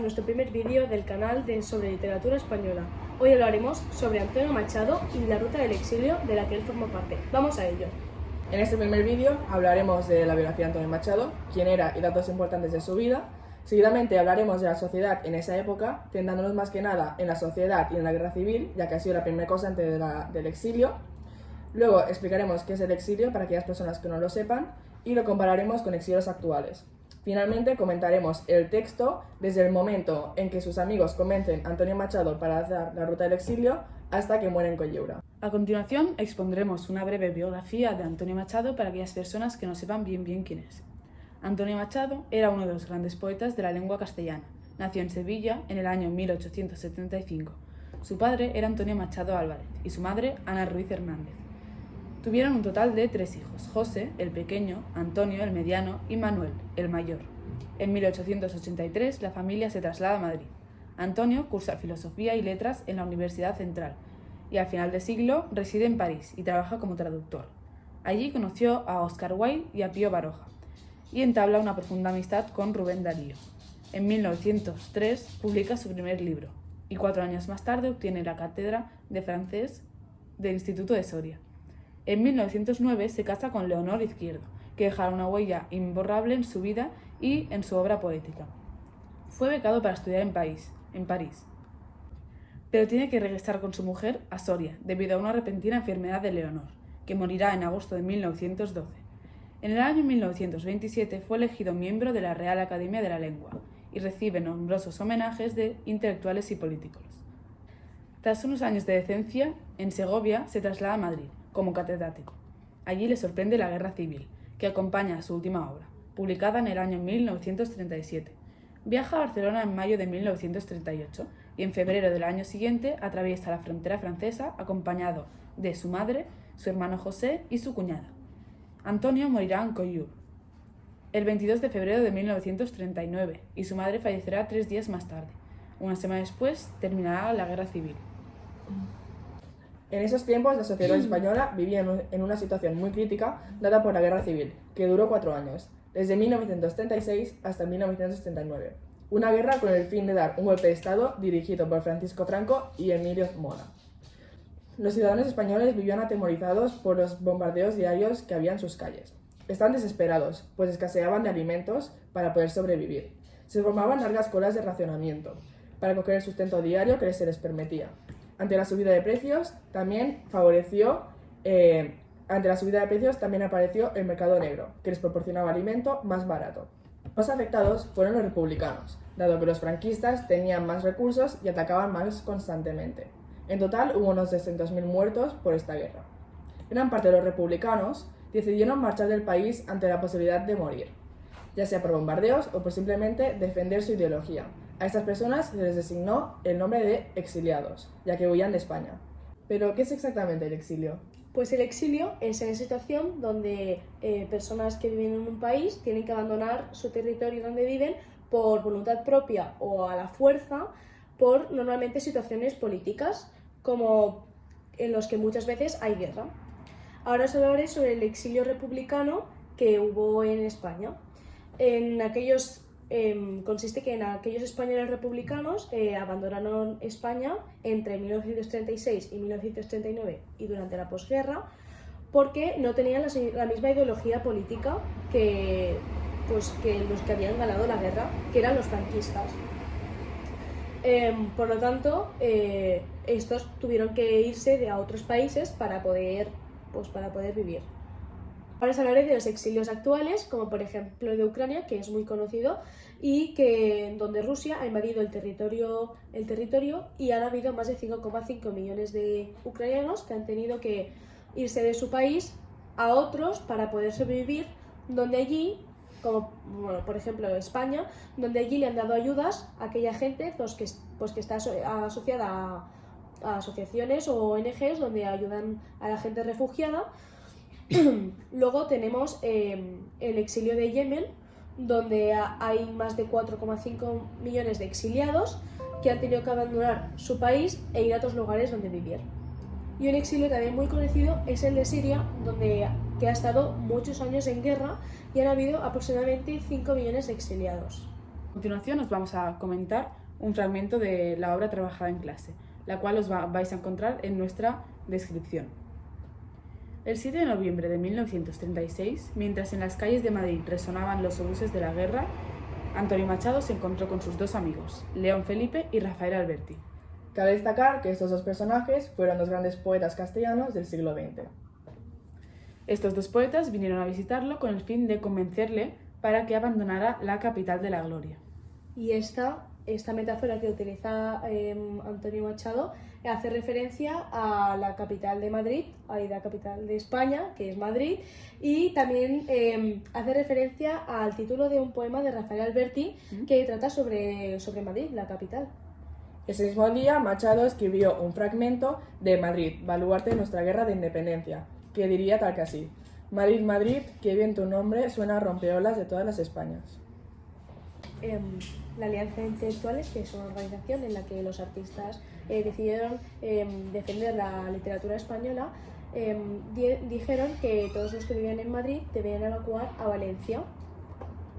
nuestro primer vídeo del canal sobre literatura española. Hoy hablaremos sobre Antonio Machado y la ruta del exilio de la que él formó parte. ¡Vamos a ello! En este primer vídeo hablaremos de la biografía de Antonio Machado, quién era y datos importantes de su vida. Seguidamente hablaremos de la sociedad en esa época, centrándonos más que nada en la sociedad y en la guerra civil, ya que ha sido la primera cosa antes del exilio. Luego explicaremos qué es el exilio para aquellas personas que no lo sepan y lo compararemos con exilios actuales. Finalmente comentaremos el texto desde el momento en que sus amigos convencen a Antonio Machado para hacer la ruta del exilio hasta que muere en Coyibra. A continuación expondremos una breve biografía de Antonio Machado para aquellas personas que no sepan bien quién es. Antonio Machado era uno de los grandes poetas de la lengua castellana. Nació en Sevilla en el año 1875. Su padre era Antonio Machado Álvarez y su madre Ana Ruiz Hernández. Tuvieron un total de 3 hijos: José, el pequeño, Antonio, el mediano, y Manuel, el mayor. En 1883 la familia se traslada a Madrid. Antonio cursa Filosofía y Letras en la Universidad Central y al final de siglo reside en París y trabaja como traductor. Allí conoció a Oscar Wilde y a Pío Baroja y entabla una profunda amistad con Rubén Darío. En 1903 publica su primer libro y 4 años más tarde obtiene la cátedra de francés del Instituto de Soria. En 1909 se casa con Leonor Izquierdo, que dejará una huella imborrable en su vida y en su obra poética. Fue becado para estudiar en París, pero tiene que regresar con su mujer a Soria debido a una repentina enfermedad de Leonor, que morirá en agosto de 1912. En el año 1927 fue elegido miembro de la Real Academia de la Lengua y recibe numerosos homenajes de intelectuales y políticos. Tras unos años de decencia en Segovia, se traslada a Madrid como catedrático. Allí le sorprende la guerra civil, que acompaña a su última obra, publicada en el año 1937. Viaja a Barcelona en mayo de 1938 y en febrero del año siguiente atraviesa la frontera francesa acompañado de su madre, su hermano José y su cuñada. Antonio morirá en Coyibra el 22 de febrero de 1939 y su madre fallecerá 3 días más tarde. Una semana después terminará la guerra civil. En esos tiempos, la sociedad española vivía en una situación muy crítica dada por la guerra civil, que duró 4 años, desde 1936 hasta 1939. Una guerra con el fin de dar un golpe de Estado dirigido por Francisco Franco y Emilio Mora. Los ciudadanos españoles vivían atemorizados por los bombardeos diarios que había en sus calles. Estaban desesperados, pues escaseaban de alimentos para poder sobrevivir. Se formaban largas colas de racionamiento para coger el sustento diario que se les permitía. Ante la subida de precios también apareció el mercado negro, que les proporcionaba alimento más barato. Los afectados fueron los republicanos, dado que los franquistas tenían más recursos y atacaban más constantemente. En total hubo unos 200.000 muertos por esta guerra. Gran parte de los republicanos decidieron marchar del país ante la posibilidad de morir, ya sea por bombardeos o por simplemente defender su ideología. A estas personas se les designó el nombre de exiliados, ya que huían de España. ¿Pero qué es exactamente el exilio? Pues el exilio es una situación donde personas que viven en un país tienen que abandonar su territorio donde viven por voluntad propia o a la fuerza por normalmente situaciones políticas, como en los que muchas veces hay guerra. Ahora os hablaré sobre el exilio republicano que hubo en España. Consiste que en aquellos españoles republicanos abandonaron España entre 1936 y 1939 y durante la posguerra porque no tenían la misma ideología política que los que habían ganado la guerra, que eran los franquistas. Por lo tanto, estos tuvieron que irse a otros países para poder vivir. Ahora os hablaré de los exilios actuales, como por ejemplo el de Ucrania, que es muy conocido, y donde Rusia ha invadido el territorio y han habido más de 5,5 millones de ucranianos que han tenido que irse de su país a otros para poder sobrevivir, donde allí, como por ejemplo España, donde allí le han dado ayudas a aquella gente que está asociada a asociaciones o ONGs donde ayudan a la gente refugiada. Luego tenemos el exilio de Yemen, donde hay más de 4,5 millones de exiliados que han tenido que abandonar su país e ir a otros lugares donde vivir. Y un exilio también muy conocido es el de Siria, que ha estado muchos años en guerra y han habido aproximadamente 5 millones de exiliados. A continuación os vamos a comentar un fragmento de la obra trabajada en clase, la cual vais a encontrar en nuestra descripción. El 7 de noviembre de 1936, mientras en las calles de Madrid resonaban los obuses de la guerra, Antonio Machado se encontró con sus dos amigos, León Felipe y Rafael Alberti. Cabe destacar que estos dos personajes fueron dos grandes poetas castellanos del siglo XX. Estos dos poetas vinieron a visitarlo con el fin de convencerle para que abandonara la capital de la gloria. Y esta metáfora que utiliza Antonio Machado hace referencia a la capital de Madrid, a la capital de España, que es Madrid, y también hace referencia al título de un poema de Rafael Alberti que trata sobre Madrid, la capital. Ese mismo día, Machado escribió un fragmento de Madrid, baluarte de nuestra guerra de independencia, que diría tal que así: Madrid, Madrid, que bien tu nombre suena a rompeolas de todas las Españas. La Alianza de Intelectuales, que es una organización en la que los artistas decidieron defender la literatura española, dijeron que todos los que vivían en Madrid debían evacuar a Valencia.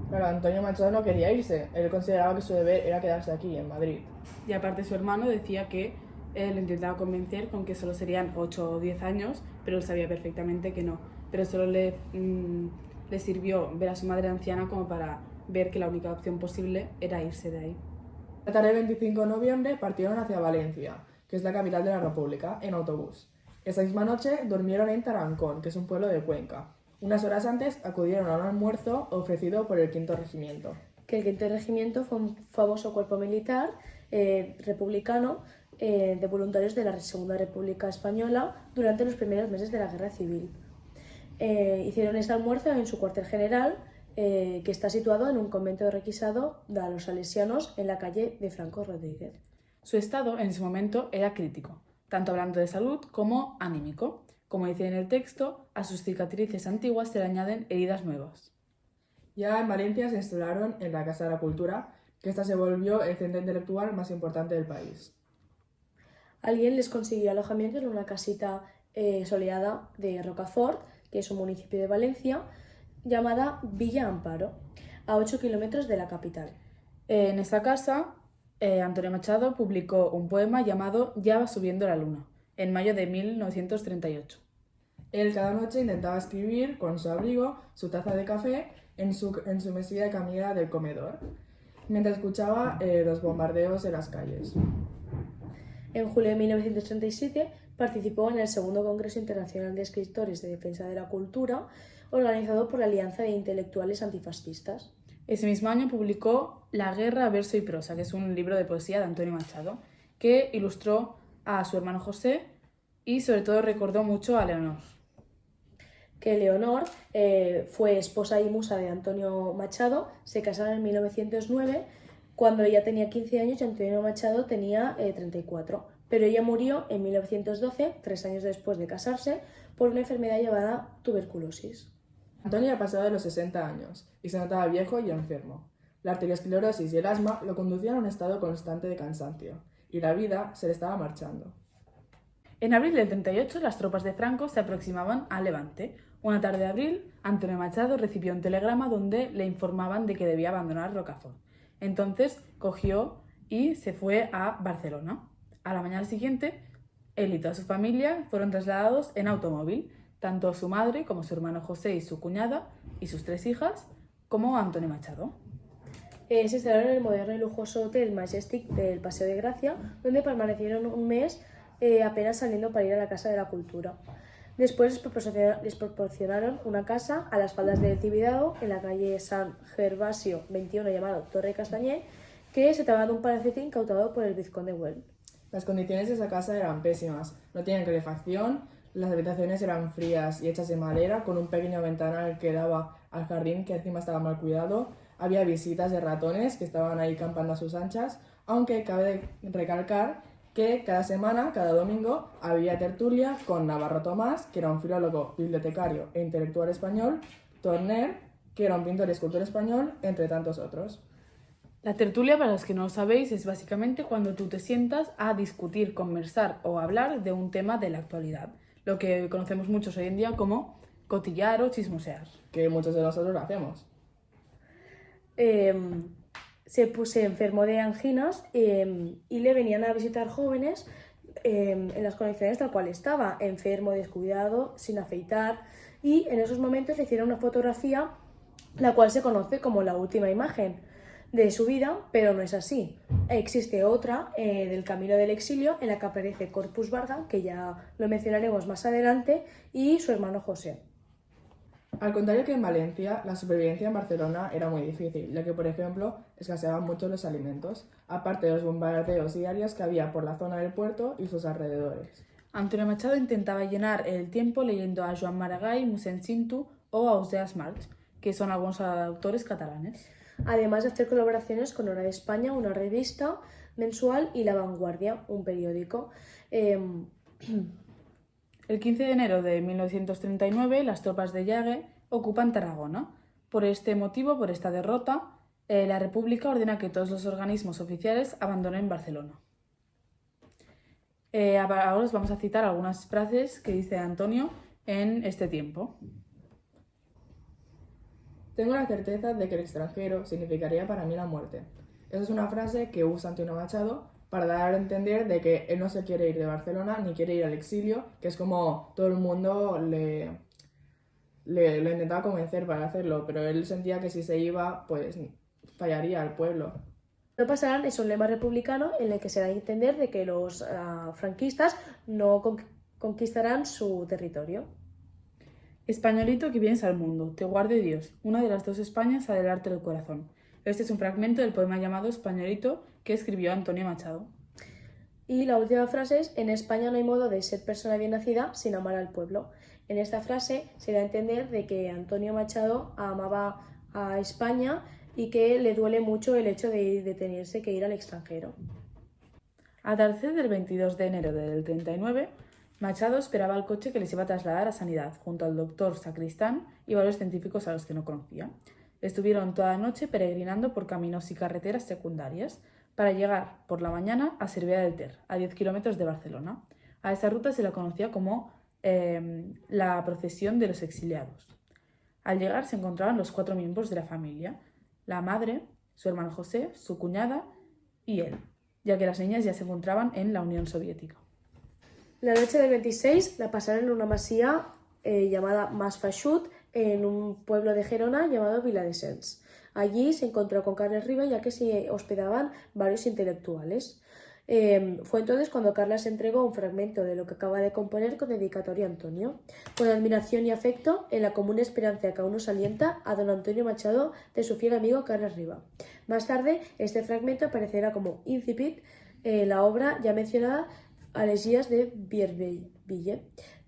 Claro, Antonio Machado no quería irse, él consideraba que su deber era quedarse aquí, en Madrid. Y aparte su hermano decía que él intentaba convencer con que solo serían 8 o 10 años, pero él sabía perfectamente que no. Pero solo le sirvió ver a su madre anciana como para ver que la única opción posible era irse de ahí. La tarde del 25 de noviembre partieron hacia Valencia, que es la capital de la República, en autobús. Esa misma noche durmieron en Tarancón, que es un pueblo de Cuenca. Unas horas antes acudieron a un almuerzo ofrecido por el Quinto Regimiento. Que el Quinto Regimiento fue un famoso cuerpo militar republicano de voluntarios de la Segunda República Española durante los primeros meses de la Guerra Civil. Hicieron este almuerzo en su cuartel general, que está situado en un convento de requisado de los salesianos en la calle de Franco Rodríguez. Su estado en ese momento era crítico, tanto hablando de salud como anímico. Como dice en el texto, a sus cicatrices antiguas se le añaden heridas nuevas. Ya en Valencia se instalaron en la Casa de la Cultura, que esta se volvió el centro intelectual más importante del país. Alguien les consiguió alojamiento en una casita soleada de Rocafort, que es un municipio de Valencia, llamada Villa Amparo, a 8 kilómetros de la capital. En esta casa, Antonio Machado publicó un poema llamado Ya va subiendo la luna, en mayo de 1938. Él cada noche intentaba escribir con su abrigo, su taza de café, en su mesilla de camilla del comedor, mientras escuchaba los bombardeos de las calles. En julio de 1937 participó en el segundo Congreso Internacional de Escritores de Defensa de la Cultura, organizado por la Alianza de Intelectuales Antifascistas. Ese mismo año publicó La guerra, verso y prosa, que es un libro de poesía de Antonio Machado, que ilustró a su hermano José y sobre todo recordó mucho a Leonor. Que Leonor fue esposa y musa de Antonio Machado, se casaron en 1909, cuando ella tenía 15 años y Antonio Machado tenía 34. Pero ella murió en 1912, 3 años después de casarse, por una enfermedad llamada tuberculosis. Antonio ha pasado de los 60 años y se notaba viejo y enfermo. La arteriosclerosis y el asma lo conducían a un estado constante de cansancio, y la vida se le estaba marchando. En abril del 38, las tropas de Franco se aproximaban a Levante. Una tarde de abril, Antonio Machado recibió un telegrama donde le informaban de que debía abandonar Rocafort. Entonces cogió y se fue a Barcelona. A la mañana siguiente, él y toda su familia fueron trasladados en automóvil, tanto su madre como su hermano José y su cuñada y sus 3 hijas, como Antonio Machado. Se instalaron en el moderno y lujoso Hotel Majestic del Paseo de Gracia, donde permanecieron un mes apenas saliendo para ir a la Casa de la Cultura. Después les proporcionaron una casa a las faldas del Tibidabo, en la calle San Gervasio 21, llamado Torre Castañer, que se trataba de un palacete incautado por el vizconde Güell. Las condiciones de esa casa eran pésimas, no tenían calefacción, las habitaciones eran frías y hechas de madera, con un pequeño ventanal que daba al jardín que encima estaba mal cuidado. Había visitas de ratones que estaban ahí campando a sus anchas, aunque cabe recalcar que cada semana, cada domingo, había tertulia con Navarro Tomás, que era un filólogo, bibliotecario e intelectual español, Torner, que era un pintor y escultor español, entre tantos otros. La tertulia, para los que no lo sabéis, es básicamente cuando tú te sientas a discutir, conversar o hablar de un tema de la actualidad, lo que conocemos muchos hoy en día como cotillar o chismosear. Que muchos de nosotros lo hacemos. se enfermó de anginas y le venían a visitar jóvenes en las condiciones tal cual estaba, enfermo, descuidado, sin afeitar, y en esos momentos le hicieron una fotografía, la cual se conoce como la última imagen de su vida, pero no es así. Existe otra del Camino del Exilio en la que aparece Corpus Barga, que ya lo mencionaremos más adelante, y su hermano José. Al contrario que en Valencia, la supervivencia en Barcelona era muy difícil, ya que, por ejemplo, escaseaban mucho los alimentos, aparte de los bombardeos diarios que había por la zona del puerto y sus alrededores. Antonio Machado intentaba llenar el tiempo leyendo a Joan Maragall, Mossèn Cinto o a Ausiàs March, que son algunos autores catalanes. Además de hacer colaboraciones con Hora de España, una revista mensual, y La Vanguardia, un periódico. El 15 de enero de 1939, las tropas de Yagüe ocupan Tarragona. Por este motivo, por esta derrota, la República ordena que todos los organismos oficiales abandonen Barcelona. Ahora os vamos a citar algunas frases que dice Antonio en este tiempo. Tengo la certeza de que el extranjero significaría para mí la muerte. Esa es una frase que usa Antonio Machado para dar a entender de que él no se quiere ir de Barcelona ni quiere ir al exilio, que es como todo el mundo lo intentaba convencer para hacerlo, pero él sentía que si se iba, pues fallaría al pueblo. No pasarán es un lema republicano en el que se da a entender de que los franquistas no conquistarán su territorio. Españolito que vienes al mundo, te guarde Dios, una de las dos Españas ha del arte del corazón. Este es un fragmento del poema llamado Españolito que escribió Antonio Machado. Y la última frase es: en España no hay modo de ser persona bien nacida sin amar al pueblo. En esta frase se da a entender de que Antonio Machado amaba a España y que le duele mucho el hecho de tenerse que ir al extranjero. Al atardecer del 22 de enero del 39, Machado esperaba el coche que les iba a trasladar a Sanidad, junto al doctor Sacristán y varios científicos a los que no conocía. Estuvieron toda la noche peregrinando por caminos y carreteras secundarias para llegar por la mañana a Cervià del Ter, a 10 kilómetros de Barcelona. A esa ruta se la conocía como la procesión de los exiliados. Al llegar se encontraban los 4 miembros de la familia: la madre, su hermano José, su cuñada y él, ya que las niñas ya se encontraban en la Unión Soviética. La noche del 26 la pasaron en una masía llamada Mas Feixut, en un pueblo de Gerona llamado Viladescens. Allí se encontró con Carles Riba, ya que se hospedaban varios intelectuales. Fue entonces cuando Carles entregó un fragmento de lo que acaba de componer con dedicatoria a Antonio. Con admiración y afecto, en la común esperanza que aún nos alienta, a don Antonio Machado, de su fiel amigo Carles Riba. Más tarde, este fragmento aparecerá como incipit en la obra ya mencionada Elegies de Vierville.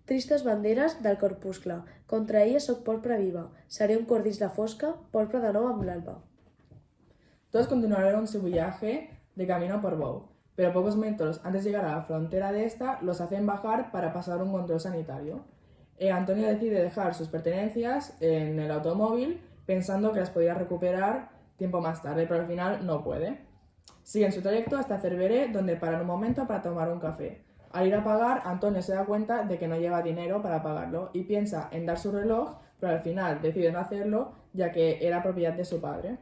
Tristes banderes del corpuscle, contra elles soc porpra viva, seré un cor dins la fosca, porpra de nou amb l'alba. Todos continuaron su viaje de camino a Portbou, pero pocos metros antes de llegar a la frontera de esta, los hacen bajar para pasar un control sanitario. Antonio decide dejar sus pertenencias en el automóvil pensando que las podría recuperar tiempo más tarde, pero al final no puede. Siguen su trayecto hasta Cerveré, donde paran un momento para tomar un café. Al ir a pagar, Antonio se da cuenta de que no lleva dinero para pagarlo y piensa en dar su reloj, pero al final decide no hacerlo, ya que era propiedad de su padre.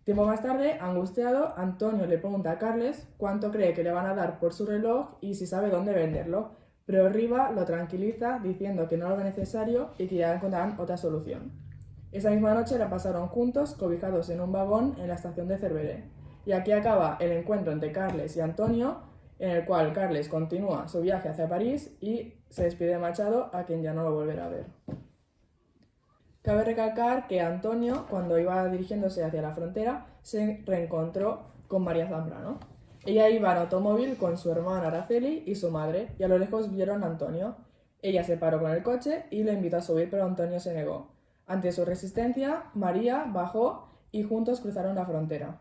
Tiempo más tarde, angustiado, Antonio le pregunta a Carles cuánto cree que le van a dar por su reloj y si sabe dónde venderlo, pero Riba lo tranquiliza diciendo que no lo ve necesario y que ya encontrarán otra solución. Esa misma noche la pasaron juntos, cobijados en un vagón en la estación de Cerveré. Y aquí acaba el encuentro entre Carles y Antonio, en el cual Carles continúa su viaje hacia París y se despide de Machado, a quien ya no lo volverá a ver. Cabe recalcar que Antonio, cuando iba dirigiéndose hacia la frontera, se reencontró con María Zambrano. Ella iba en automóvil con su hermana Araceli y su madre, y a lo lejos vieron a Antonio. Ella se paró con el coche y le invitó a subir, pero Antonio se negó. Ante su resistencia, María bajó y juntos cruzaron la frontera.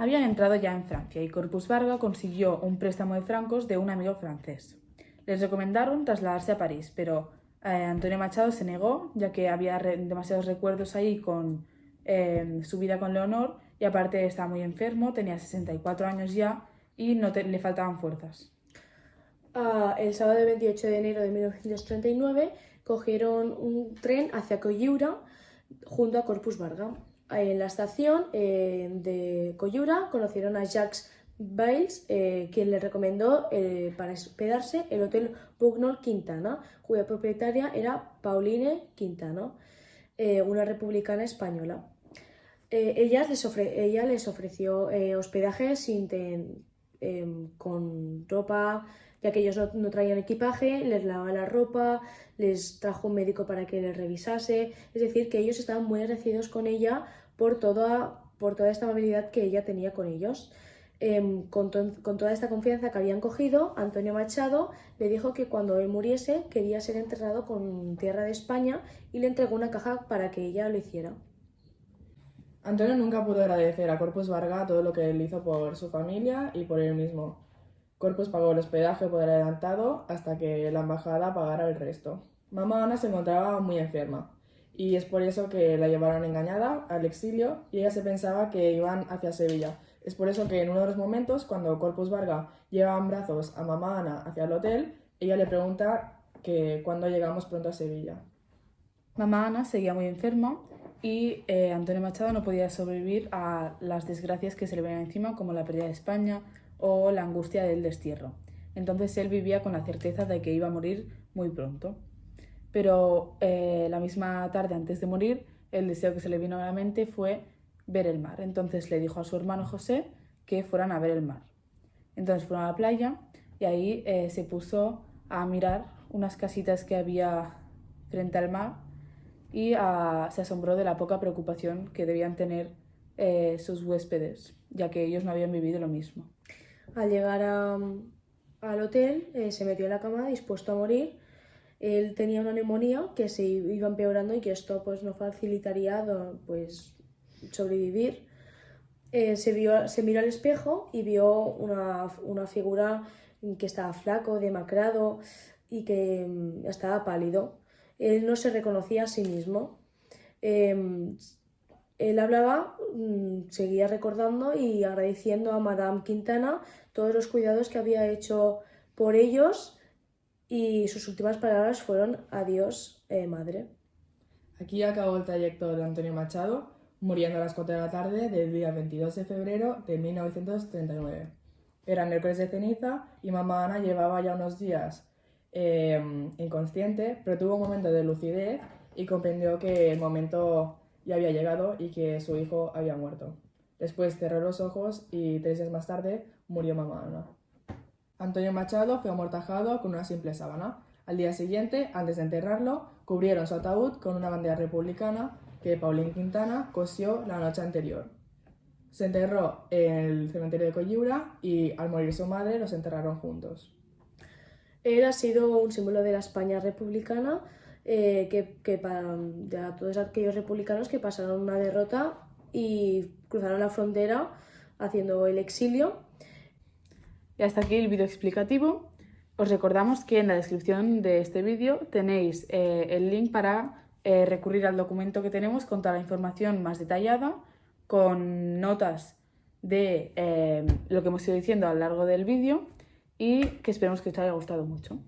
Habían entrado ya en Francia y Corpus Barga consiguió un préstamo de francos de un amigo francés. Les recomendaron trasladarse a París, pero Antonio Machado se negó, ya que había demasiados recuerdos ahí con su vida con Leonor, y aparte estaba muy enfermo, tenía 64 años ya y le faltaban fuerzas. El sábado 28 de enero de 1939 cogieron un tren hacia Cotlliure junto a Corpus Barga. En la estación de Coyura conocieron a Jacques Bales, quien le recomendó para hospedarse el Hotel Bucknell Quintana, cuya propietaria era Pauline Quintana, una republicana española. Ella les ofreció hospedaje con ropa, ya que ellos no traían equipaje, les lavaba la ropa, les trajo un médico para que les revisase. Es decir, que ellos estaban muy agradecidos con ella por toda esta amabilidad que ella tenía con ellos. Con toda esta confianza que habían cogido, Antonio Machado le dijo que cuando él muriese quería ser enterrado con tierra de España y le entregó una caja para que ella lo hiciera. Antonio nunca pudo agradecer a Corpus Barga todo lo que él hizo por su familia y por él mismo. Corpus pagó el hospedaje por adelantado hasta que la embajada pagara el resto. Mamá Ana se encontraba muy enferma y es por eso que la llevaron engañada al exilio y ella se pensaba que iban hacia Sevilla. Es por eso que en uno de los momentos, cuando Corpus Barga lleva en brazos a mamá Ana hacia el hotel, ella le pregunta que cuándo llegamos pronto a Sevilla. Mamá Ana seguía muy enferma y Antonio Machado no podía sobrevivir a las desgracias que se le venían encima, como la pérdida de España o la angustia del destierro. Entonces él vivía con la certeza de que iba a morir muy pronto. Pero la misma tarde antes de morir, el deseo que se le vino a la mente fue ver el mar. Entonces le dijo a su hermano José que fueran a ver el mar. Entonces fueron a la playa y ahí se puso a mirar unas casitas que había frente al mar y se asombró de la poca preocupación que debían tener sus huéspedes, ya que ellos no habían vivido lo mismo. Al llegar al hotel, se metió en la cama dispuesto a morir. Él tenía una neumonía que se iba empeorando y que esto pues no facilitaría pues sobrevivir. Se miró al espejo y vio una figura que estaba flaco, demacrado y que estaba pálido. Él no se reconocía a sí mismo. Él hablaba, seguía recordando y agradeciendo a Madame Quintana todos los cuidados que había hecho por ellos, y sus últimas palabras fueron: adiós, madre. Aquí acabó el trayecto de Antonio Machado, muriendo a las 4 de la tarde del día 22 de febrero de 1939. Era miércoles de ceniza y mamá Ana llevaba ya unos días inconsciente, pero tuvo un momento de lucidez y comprendió que el momento ya había llegado y que su hijo había muerto. Después cerró los ojos y 3 días más tarde murió mamá Ana. Antonio Machado fue amortajado con una simple sábana. Al día siguiente, antes de enterrarlo, cubrieron su ataúd con una bandera republicana que Pauline Quintana cosió la noche anterior. Se enterró en el cementerio de Coyura y al morir su madre los enterraron juntos. Él ha sido un símbolo de la España republicana, de todos aquellos republicanos que pasaron una derrota y cruzaron la frontera haciendo el exilio. Y hasta aquí el vídeo explicativo. Os recordamos que en la descripción de este vídeo tenéis el link para recurrir al documento que tenemos con toda la información más detallada, con notas de lo que hemos ido diciendo a lo largo del vídeo, y que esperemos que os haya gustado mucho.